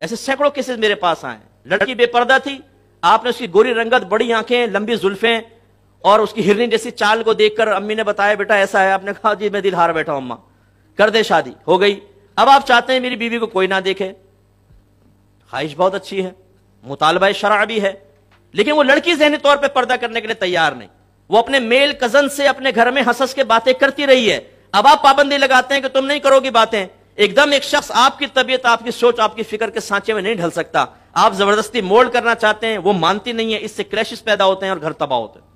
ایسے سینکڑوں کیسز میرے پاس آئے. لڑکی بے پردہ تھی, آپ نے اس کی گوری رنگت, بڑی آنکھیں, لمبی زلفیں اور اس کی ہرنی جیسی چال کو دیکھ کر امی نے بتایا بیٹا ایسا ہے. آپ نے کہا جی میں دل ہار بیٹھا ہوں اماں, کر دے شادی. ہو گئی. اب آپ چاہتے ہیں میری بیوی کو کوئی نہ دیکھے, خواہش بہت اچھی ہے, مطالبہ شرع بھی ہے, لیکن وہ لڑکی ذہنی طور پہ پردہ کرنے کے لیے تیار نہیں. وہ اپنے میل کزن سے اپنے گھر میں ہنس کے باتیں کرتی رہی ہے. اب آپ پابندی لگاتے ہیں کہ تم نہیں کرو گی باتیں. ایک دم ایک شخص آپ کی طبیعت, آپ کی سوچ, آپ کی فکر کے سانچے میں نہیں ڈھل سکتا. آپ زبردستی مولڈ کرنا چاہتے ہیں, وہ مانتی نہیں ہے, اس سے کلیشز پیدا ہوتے ہیں اور گھر تباہ ہوتے ہیں.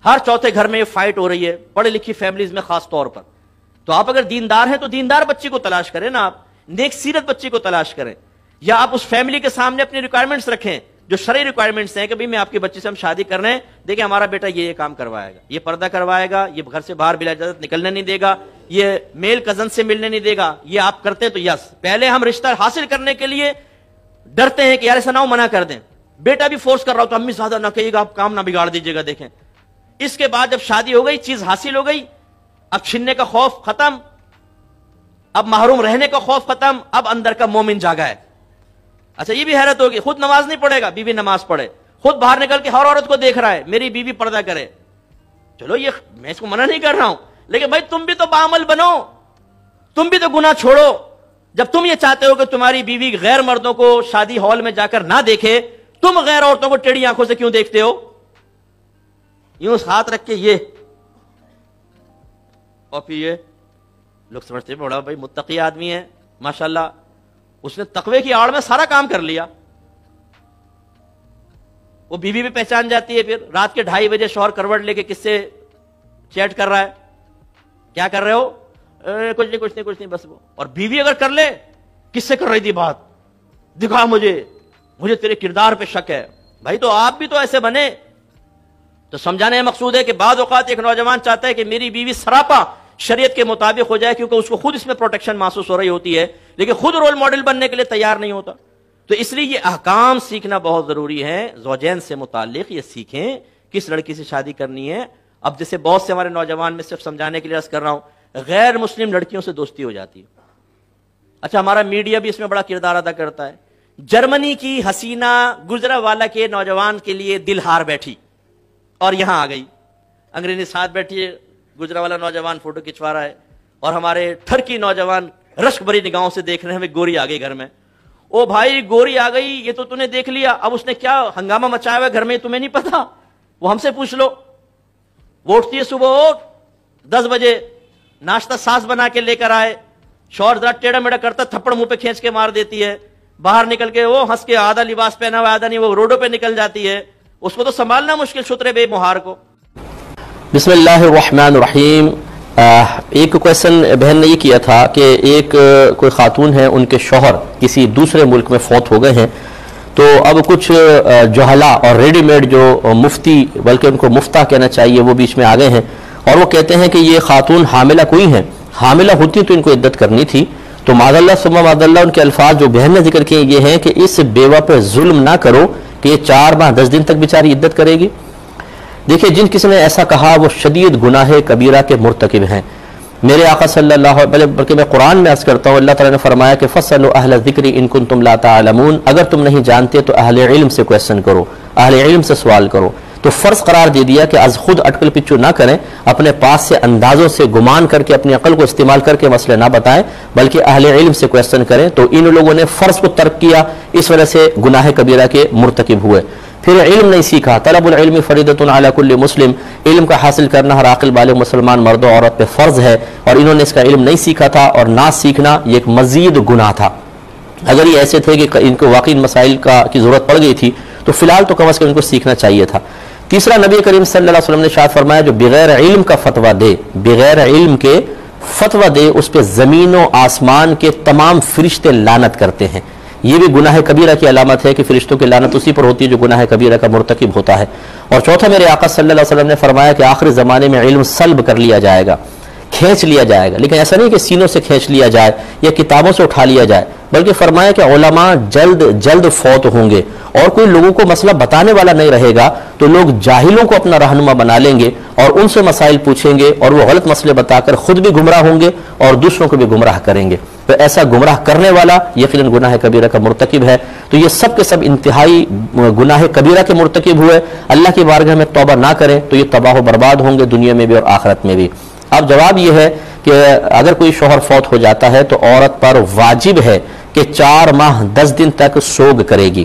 ہر چوتھے گھر میں یہ فائٹ ہو رہی ہے, پڑھی لکھی فیملیز میں خاص طور پر. تو آپ اگر دیندار ہیں تو دیندار بچی کو تلاش کریں نا, آپ نیک سیرت بچی کو تلاش کریں, یا آپ اس فیملی کے سامنے اپنی ریکوائرمنٹس رکھیں جو شرعی ریکوائرمنٹس ہیں کہ بھئی میں آپ کی بچی سے ہم شادی کر رہے ہیں, دیکھیں ہمارا بیٹا یہ کام کروائے گا, یہ پردہ کروائے گا, یہ گھر سے باہر بلا اجازت نکلنے نہیں دے گا, یہ میل کزن سے ملنے نہیں دے گا, یہ آپ کرتے ہیں تو یس. پہلے ہم رشتہ حاصل کرنے کے لیے ڈرتے ہیں کہ یار ایسا نہ ہو, منع کر دیں. بیٹا بھی فورس کر رہا ہو تو امی زیادہ نہ کہیے گا, آپ کام نہ بگاڑ دیجیے گا. دیکھیں اس کے بعد جب شادی ہو گئی, چیز حاصل ہو گئی, اب چھننے کا خوف ختم, اب محروم رہنے کا خوف ختم, اب اندر کا مومن جاگا ہے. اچھا یہ بھی حیرت ہوگی, خود نماز نہیں پڑھے گا, بیوی نماز پڑھے, خود باہر نکل کے ہر عورت کو دیکھ رہا ہے میری بیوی پردہ کرے. چلو یہ میں اس کو منع نہیں کر رہا ہوں, لیکن بھائی تم بھی تو بعمل بنو, تم بھی تو گناہ چھوڑو. جب تم یہ چاہتے ہو کہ تمہاری بیوی غیر مردوں کو شادی ہال میں جا کر نہ دیکھے, تم غیر عورتوں کو ٹیڑھی آنکھوں سے کیوں دیکھتے ہو؟ یوں ہاتھ رکھ کے یہ, اور پھر یہ لوگ سمجھتے ہیں بڑا بھائی متقی آدمی ہے ماشاءاللہ, اس نے تقوی کی آڑ میں سارا کام کر لیا. وہ بیوی بھی پہچان جاتی ہے. پھر رات کے 2:30 بجے شوہر کروٹ لے کے کس سے چیٹ کر رہا ہے, کیا کر رہے ہو؟ کچھ نہیں بس وہ. اور بیوی اگر کر لے, کس سے کر رہی تھی بات, دکھا مجھے تیرے کردار پہ شک ہے. بھائی تو آپ بھی تو ایسے بنے. تو سمجھانے مقصود ہے کہ بعض اوقات ایک نوجوان چاہتا ہے کہ میری بیوی سراپا شریعت کے مطابق ہو جائے, کیونکہ اس کو خود اس میں پروٹیکشن محسوس ہو رہی ہوتی ہے, لیکن خود رول ماڈل بننے کے لیے تیار نہیں ہوتا. تو اس لیے یہ احکام سیکھنا بہت ضروری ہے. زوجین سے متعلق یہ سیکھیں کس لڑکی سے شادی کرنی ہے. اب جیسے بہت سے ہمارے نوجوان میں صرف سمجھانے کے لیے عرض کر رہا ہوں, غیر مسلم لڑکیوں سے دوستی ہو جاتی ہے. اچھا ہمارا میڈیا بھی اس میں بڑا کردار ادا کرتا ہے. جرمنی کی حسینہ گجرانوالہ کے نوجوان کے لیے دل ہار بیٹھی اور یہاں آ گئی. انگریزی ساتھ بیٹھی ہے, گجرانوالہ نوجوان فوٹو کھنچوا رہا ہے, اور ہمارے ٹرکی نوجوان رشک بری نگاہوں سے دیکھ رہے ہیں, گوری آ گئی گھر میں. او بھائی گوری آ گئی, یہ تو نے دیکھ لیا, اب اس نے کیا ہنگامہ مچایا ہوا گھر میں تمہیں نہیں پتا, وہ ہم سے پوچھ لو. وہ اٹھتی ہے صبح 10 بجے, ناشتہ ساس بنا کے لے کر آئے, شوہر ذرا ٹیڑھا میڑھا کرتا, تھپڑ منہ پہ کھینچ کے مار دیتی ہے. باہر نکل کے وہ ہنس کے, آدھا لباس پہنا ہوا آدھا نہیں, وہ روڈوں پہ نکل جاتی ہے. اس کو تو سنبھالنا مشکل, شترے بے مہار کو. بسم اللہ الرحمن الرحیم. ایک کویشچن بہن نے یہ کیا تھا کہ ایک کوئی خاتون ہے, ان کے شوہر کسی دوسرے ملک میں فوت ہو گئے ہیں, تو اب کچھ جہلا اور ریڈی میڈ جو مفتی, بلکہ ان کو مفتہ کہنا چاہیے, وہ بیچ میں آ گئے ہیں, اور وہ کہتے ہیں کہ یہ خاتون حاملہ کوئی ہیں, حاملہ ہوتی تو ان کو عدت کرنی تھی. تو معاذ اللہ ثم معاذ اللہ ان کے الفاظ جو بہن نے ذکر کیے یہ ہیں کہ اس بیوہ پہ ظلم نہ کرو کہ یہ 4 ماہ 10 دن تک بیچاری عدت کرے گی. دیکھیں جن کسی نے ایسا کہا وہ شدید گناہ کبیرہ کے مرتکب ہیں. میرے آقا صلی اللہ علیہ وسلم, بلکہ میں قرآن میں عرض کرتا ہوں, اللہ تعالیٰ نے فرمایا کہ فَاسْأَلُوا أَهْلَ الذِّكْرِ إِن كُنتُمْ لَا تَعْلَمُونَ, اگر تم نہیں جانتے تو اہل علم سے کویشچن کرو, اہل علم سے سوال کرو. تو فرض قرار دے دیا کہ از خود اٹکل پچو نہ کریں, اپنے پاس سے اندازوں سے گمان کر کے اپنی عقل کو استعمال کر کے مسئلے نہ بتائیں, بلکہ اہل علم سے کویشچن کریں. تو ان لوگوں نے فرض کو ترک کیا, اس وجہ سے گناہ کبیرہ کے مرتکب ہوئے. پھر علم نہیں سیکھا. طلب العلم فریضۃ علی کل مسلم, علم کا حاصل کرنا ہر عاقل بالغ مسلمان مرد و عورت پہ فرض ہے, اور انہوں نے اس کا علم نہیں سیکھا تھا, اور نہ سیکھنا یہ ایک مزید گناہ تھا. اگر یہ ایسے تھے کہ ان کو واقعی مسائل کی ضرورت پڑ گئی تھی تو فی الحال تو کم از کم ان کو سیکھنا چاہیے تھا. تیسرا, نبی کریم صلی اللہ علیہ وسلم نے ارشاد فرمایا جو بغیر علم کا فتویٰ دے, بغیر علم کے فتویٰ دے, اس پہ زمین و آسمان کے تمام فرشتے لعنت کرتے ہیں. یہ بھی گناہ کبیرہ کی علامت ہے کہ فرشتوں کی لعنت اسی پر ہوتی ہے جو گناہ کبیرہ کا مرتکب ہوتا ہے. اور چوتھا, میرے آقا صلی اللہ علیہ وسلم نے فرمایا کہ آخری زمانے میں علم سلب کر لیا جائے گا, کھینچ لیا جائے گا, لیکن ایسا نہیں کہ سینوں سے کھینچ لیا جائے یا کتابوں سے اٹھا لیا جائے, بلکہ فرمایا کہ علماء جلد جلد فوت ہوں گے اور کوئی لوگوں کو مسئلہ بتانے والا نہیں رہے گا تو لوگ جاہلوں کو اپنا رہنما بنا لیں گے اور ان سے مسائل پوچھیں گے اور وہ غلط مسئلے بتا کر خود بھی گمراہ ہوں گے اور دوسروں کو بھی گمراہ کریں گے. تو ایسا گمراہ کرنے والا یقیناً گناہ کبیرہ کا مرتکب ہے. تو یہ سب کے سب انتہائی گناہ کبیرہ کے مرتکب ہوئے. اللہ کی بارگاہ میں توبہ نہ کریں تو یہ تباہ و برباد ہوں گے دنیا میں بھی اور آخرت میں بھی. اب جواب یہ ہے کہ اگر کوئی شوہر فوت ہو جاتا ہے تو عورت پر واجب ہے کہ 4 ماہ 10 دن تک سوگ کرے گی.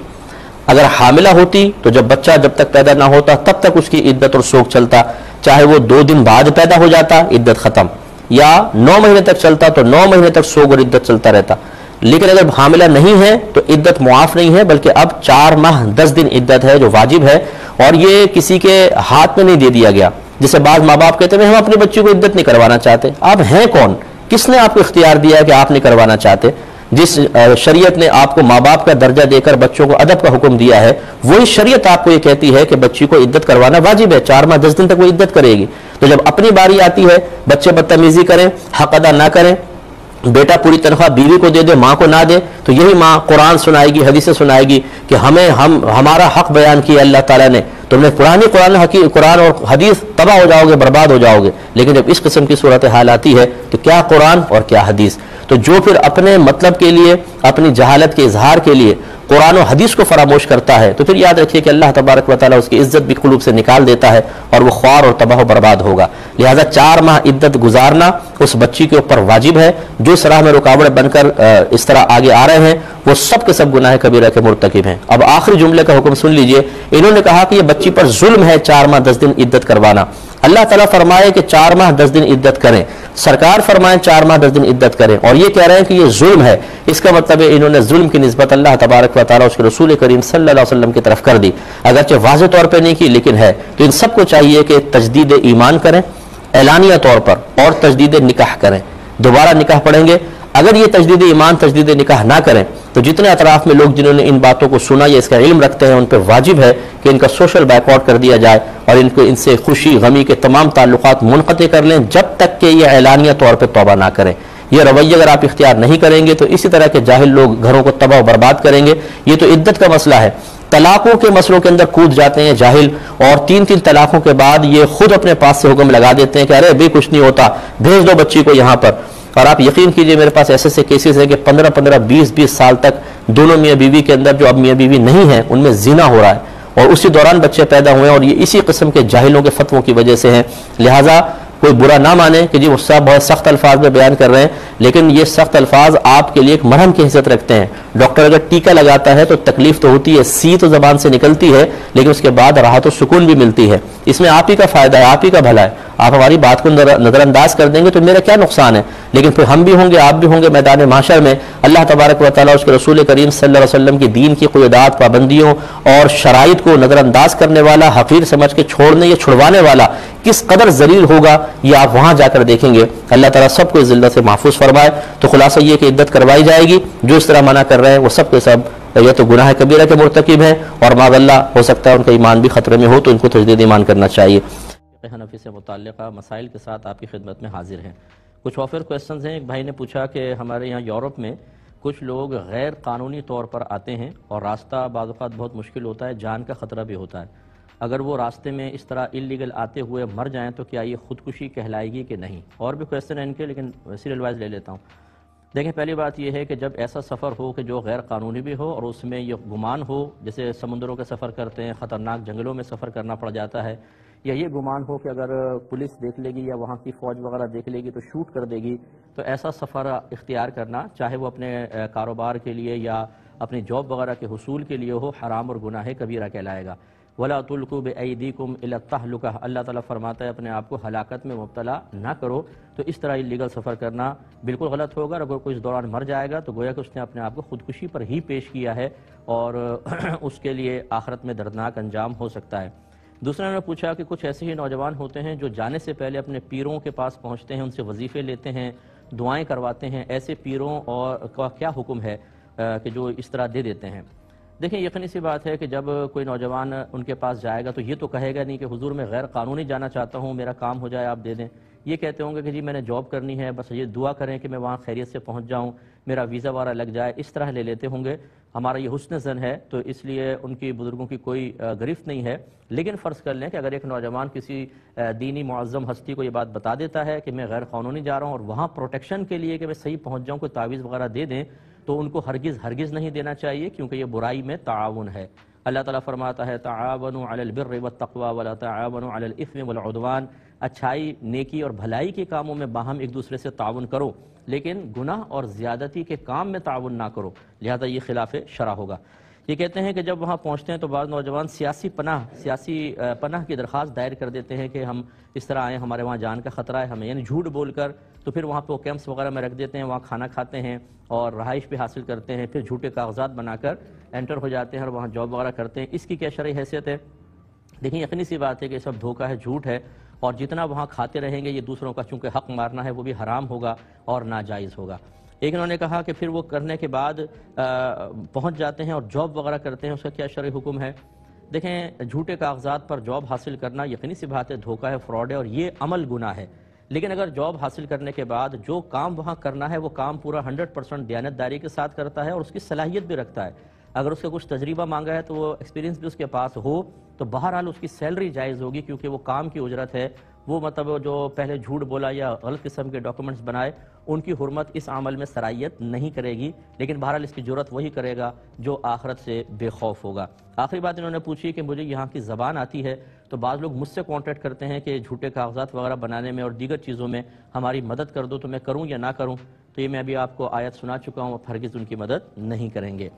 اگر حاملہ ہوتی تو جب تک پیدا نہ ہوتا تب تک اس کی عدت اور سوگ چلتا, چاہے وہ 2 دن بعد پیدا ہو جاتا عدت ختم, یا 9 مہینے تک چلتا تو 9 مہینے تک سوگ اور عدت چلتا رہتا. لیکن اگر حاملہ نہیں ہے تو عدت معاف نہیں ہے بلکہ اب 4 ماہ 10 دن عدت ہے جو واجب ہے, اور یہ کسی کے ہاتھ میں نہیں دے دیا گیا. جسے بعض ماں باپ کہتے ہیں ہم اپنے بچے کو عدت نہیں کروانا چاہتے. آپ ہیں کون؟ کس نے آپ کو اختیار دیا ہے کہ آپ نہیں کروانا چاہتے؟ جس شریعت نے آپ کو ماں باپ کا درجہ دے کر بچوں کو ادب کا حکم دیا ہے, وہی شریعت آپ کو یہ کہتی ہے کہ بچی کو عدت کروانا واجب ہے. 4 ماہ 10 دن تک وہ عدت کرے گی. تو جب اپنی باری آتی ہے, بچے بدتمیزی کریں, حق ادا نہ کریں, بیٹا پوری تنخواہ بیوی کو دے دے ماں کو نہ دے, تو یہی ماں قرآن سنائے گی, حدیثیں سنائے گی کہ ہمارا حق بیان کیا اللہ تعالیٰ نے, تم نے قرآن اور حدیث تباہ ہو جاؤ گے, برباد ہو جاؤ گے. لیکن جب اس قسم کی صورتحال آتی ہے تو کیا قرآن اور کیا حدیث. تو جو پھر اپنے مطلب کے لیے, اپنی جہالت کے اظہار کے لیے قرآن و حدیث کو فراموش کرتا ہے تو پھر یاد رکھیے کہ اللہ تبارک و تعالیٰ اس کی عزت بھی قلوب سے نکال دیتا ہے اور وہ خوار اور تباہ و برباد ہوگا. لہذا 4 ماہ عدت گزارنا اس بچی کے اوپر واجب ہے. جو اس راہ میں رکاوٹ بن کر اس طرح آگے آ رہے ہیں وہ سب کے سب گناہ کبیرہ کے مرتکب ہیں. اب آخری جملے کا حکم سن لیجئے. انہوں نے کہا کہ یہ بچی پر ظلم ہے 4 ماہ 10 دن عدت کروانا. اللہ تعالیٰ فرمائے کہ 4 ماہ 10 دن عدت کریں, سرکار فرمائیں 4 ماہ 10 دن عدت کریں, اور یہ کہہ رہے ہیں کہ یہ ظلم ہے. اس کا مطلب ہے انہوں نے ظلم کی نسبت اللہ تبارک و تعالیٰ اس کے رسول کریم صلی اللہ علیہ وسلم کی طرف کر دی. اگرچہ واضح طور پہ نہیں کی لیکن ہے. تو ان سب کو چاہیے کہ تجدید ایمان کریں اعلانیہ طور پر, اور تجدید نکاح کریں, دوبارہ نکاح پڑھیں گے. اگر یہ تجدید ایمان تجدید نکاح نہ کریں تو جتنے اطراف میں لوگ جنہوں نے ان باتوں کو سنا یا اس کا علم رکھتے ہیں ان پہ واجب ہے کہ ان کا سوشل بائیک آؤٹ کر دیا جائے اور ان سے خوشی غمی کے تمام تعلقات منقطع کر لیں جب تک کہ یہ اعلانیہ طور پہ توبہ نہ کریں. یہ رویہ اگر آپ اختیار نہیں کریں گے تو اسی طرح کے جاہل لوگ گھروں کو تباہ و برباد کریں گے. یہ تو عدت کا مسئلہ ہے. طلاقوں کے مسئلوں کے اندر کود جاتے ہیں جاہل, اور 3 طلاقوں کے بعد یہ خود اپنے پاس سے حکم لگا دیتے ہیں کہ ارے بھی کچھ نہیں ہوتا, بھیج دو بچی کو یہاں پر. اور آپ یقین کیجئے میرے پاس ایسے کیسز ہیں کہ 15 20 سال تک دونوں میاں بیوی کے اندر جو اب میاں بیوی نہیں ہیں ان میں زنا ہو رہا ہے, اور اسی دوران بچے پیدا ہوئے ہیں, اور یہ اسی قسم کے جاہلوں کے فتووں کی وجہ سے ہیں. لہٰذا کوئی برا نہ مانے کہ جی وہ صاحب بہت سخت الفاظ میں بیان کر رہے ہیں, لیکن یہ سخت الفاظ آپ کے لیے ایک مرہم کی حیثیت رکھتے ہیں. ڈاکٹر اگر ٹیکہ لگاتا ہے تو تکلیف تو ہوتی ہے, سی تو زبان سے نکلتی ہے, لیکن اس کے بعد راحت و سکون بھی ملتی ہے. اس میں آپ ہی کا فائدہ ہے, آپ ہی کا بھلا ہے. آپ ہماری بات کو نظر انداز کر دیں گے تو میرا کیا نقصان ہے, لیکن پھر ہم بھی ہوں گے, آپ بھی ہوں گے میدان محشر میں. اللہ تبارک و تعالیٰ اس کے رسول کریم صلی اللہ علیہ وسلم کی دین کی قیودات, پابندیوں اور شرائط کو نظر انداز کرنے والا, حقیر سمجھ کے چھوڑنے یا چھڑوانے والا کس قدر ذلیل ہوگا یہ آپ وہاں جا کر دیکھیں گے. اللہ تعالیٰ سب کو اس ذلت سے محفوظ فرمائے. تو خلاصہ یہ کہ عدت کروائی جائے گی. جو اس طرح منع کر رہے ہیں وہ سب کے سب یا تو گناہ کبیرہ کے مرتکب ہیں, اور معاذ اللہ ہو سکتا ہے ان کا ایمان بھی خطرے میں ہو, تو ان کو تجدید ایمان کرنا چاہیے. حنفی سے متعلقہ مسائل کے ساتھ آپ کی خدمت میں حاضر ہیں. کچھ آفر کویسچنز ہیں. ایک بھائی نے پوچھا کہ ہمارے یہاں یورپ میں کچھ لوگ غیر قانونی طور پر آتے ہیں اور راستہ بعض اوقات بہت مشکل ہوتا ہے, جان کا خطرہ بھی ہوتا ہے. اگر وہ راستے میں اس طرح انلیگل آتے ہوئے مر جائیں تو کیا یہ خودکشی کہلائے گی کہ نہیں؟ اور بھی کویسچن ہیں ان کے, لیکن سیریل وائز لے لیتا ہوں. دیکھیں, پہلی بات یہ ہے کہ جب ایسا سفر ہو کہ جو غیر قانونی بھی ہو اور اس میں یہ گمان ہو, جیسے سمندروں کے سفر کرتے ہیں, خطرناک جنگلوں میں سفر کرنا پڑ جاتا ہے, یا یہ گمان ہو کہ اگر پولیس دیکھ لے گی یا وہاں کی فوج وغیرہ دیکھ لے گی تو شوٹ کر دے گی, تو ایسا سفر اختیار کرنا, چاہے وہ اپنے کاروبار کے لیے یا اپنی جاب وغیرہ کے حصول کے لیے ہو, حرام اور گناہ کبیرہ کہلائے گا. وَلَا تُلْقُوا بِأَيْدِيكُمْ إِلَى التَّهْلُكَةِ, اللہ تعالیٰ فرماتا ہے اپنے آپ کو ہلاکت میں مبتلا نہ کرو. تو اس طرح اللیگل سفر کرنا بالکل غلط ہوگا. اگر کوئی اس دوران مر جائے گا تو گویا کہ اس نے اپنے آپ کو خودکشی پر ہی پیش کیا ہے, اور اس کے لیے آخرت میں دردناک انجام ہو سکتا ہے. دوسرا نے پوچھا کہ کچھ ایسے ہی نوجوان ہوتے ہیں جو جانے سے پہلے اپنے پیروں کے پاس پہنچتے ہیں, ان سے وظیفے لیتے ہیں, دعائیں کرواتے ہیں. ایسے پیروں اور کا کیا حکم ہے کہ جو اس طرح دے دیتے ہیں؟ دیکھیں یقینی سی بات ہے کہ جب کوئی نوجوان ان کے پاس جائے گا تو یہ تو کہے گا نہیں کہ حضور میں غیر قانونی جانا چاہتا ہوں، میرا کام ہو جائے آپ دے دیں. یہ کہتے ہوں گے کہ جی میں نے جاب کرنی ہے، بس یہ دعا کریں کہ میں وہاں خیریت سے پہنچ جاؤں، میرا ویزا وغیرہ لگ جائے، اس طرح لے لیتے ہوں گے. ہمارا یہ حسن زن ہے، تو اس لیے ان کی بزرگوں کی کوئی گرفت نہیں ہے. لیکن فرض کر لیں کہ اگر ایک نوجوان کسی دینی معظم ہستی کو یہ بات بتا دیتا ہے کہ میں غیر قانونی جا رہا ہوں، اور وہاں پروٹیکشن کے لیے کہ میں صحیح پہنچ جاؤں کوئی تعویذ وغیرہ دے دیں، تو ان کو ہرگز نہیں دینا چاہیے، کیونکہ یہ برائی میں تعاون ہے. اللہ تعالیٰ فرماتا ہے تعاونوا علی البر والتقوی ولا تعاونوا علی الاثم والعدوان. اچھائی، نیکی اور بھلائی کے کاموں میں باہم ایک دوسرے سے تعاون کرو، لیکن گناہ اور زیادتی کے کام میں تعاون نہ کرو، لہذا یہ خلاف شرع ہوگا. یہ کہتے ہیں کہ جب وہاں پہنچتے ہیں تو بعض نوجوان سیاسی پناہ کی درخواست دائر کر دیتے ہیں کہ ہم اس طرح آئیں، ہمارے وہاں جان کا خطرہ ہے ہمیں، یعنی جھوٹ بول کر تو پھر وہاں پہ وہ کیمپس وغیرہ میں رکھ دیتے ہیں، وہاں کھانا کھاتے ہیں اور رہائش بھی حاصل کرتے ہیں، پھر جھوٹے کاغذات بنا کر انٹر ہو جاتے ہیں اور وہاں جاب وغیرہ کرتے ہیں. اس کی کیا شرعی حیثیت ہے؟ دیکھیں یقینی سی بات ہے کہ یہ سب دھوکہ ہے، جھوٹ ہے، اور جتنا وہاں کھاتے رہیں گے یہ دوسروں کا چونکہ حق مارنا ہے وہ بھی حرام ہوگا اور ناجائز ہوگا. ایک انہوں نے کہا کہ پھر وہ کرنے کے بعد پہنچ جاتے ہیں اور جاب وغیرہ کرتے ہیں، اس کا کیا شرعی حکم ہے؟ دیکھیں جھوٹے کاغذات پر جاب حاصل کرنا یقینی سی بات ہے دھوکہ ہے، فراڈ ہے، اور یہ عمل گناہ ہے. لیکن اگر جاب حاصل کرنے کے بعد جو کام وہاں کرنا ہے وہ کام پورا 100% دیانتداری کے ساتھ کرتا ہے اور اس کی صلاحیت بھی رکھتا ہے، اگر اس کا کچھ تجربہ مانگا ہے تو وہ ایکسپیرینس بھی اس کے پاس ہو، تو بہرحال اس کی سیلری جائز ہوگی، کیونکہ وہ کام کی اجرت ہے. وہ مطلب جو پہلے جھوٹ بولا یا غلط قسم کے ڈاکومنٹس بنائے، ان کی حرمت اس عمل میں سرائیت نہیں کرے گی، لیکن بہرحال اس کی جرت وہی کرے گا جو آخرت سے بے خوف ہوگا. آخری بات انہوں نے پوچھی کہ مجھے یہاں کی زبان آتی ہے، تو بعض لوگ مجھ سے کانٹیکٹ کرتے ہیں کہ جھوٹے کاغذات وغیرہ بنانے میں اور دیگر چیزوں میں ہماری مدد کر دو، تو میں کروں یا نہ کروں؟ تو یہ میں ابھی آپ کو آیت سنا چکا ہوں، ہرگز ان کی مدد نہیں کریں گے.